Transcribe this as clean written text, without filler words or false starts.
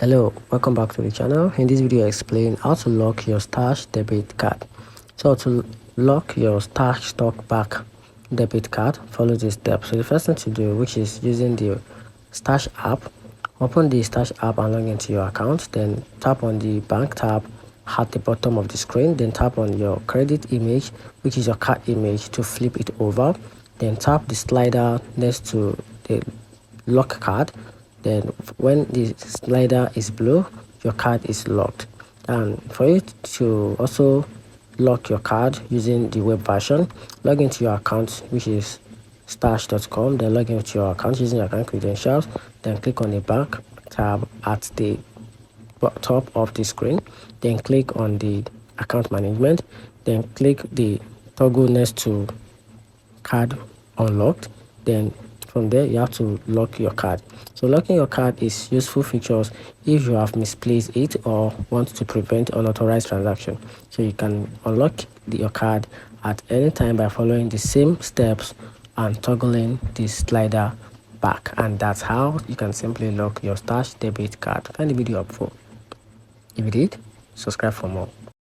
Hello, welcome back to the channel. In this video I explain how to lock your stash debit card. So to lock your stash stock back debit card, follow this step. So the first thing to do, which is using the stash app, open the stash app and log into your account. Then tap on the bank tab at the bottom of the screen. Then tap on your credit image, which is your card image, to flip it over. Then tap the slider next to the lock card. Then when the slider is blue, your card is locked. And for you to also lock your card using the web version, log into your account, which is stash.com. Then log into your account using your account credentials. Then click on the bank tab at the top of the screen. Then click on the account management. Then click the toggle next to card unlocked. Then from there you have to lock your card. So locking your card is useful features if you have misplaced it or want to prevent unauthorized transaction. So you can unlock your card at any time by following the same steps and toggling the slider back, and that's how you can simply lock your stash debit card. Find the video helpful. If you did, subscribe for more.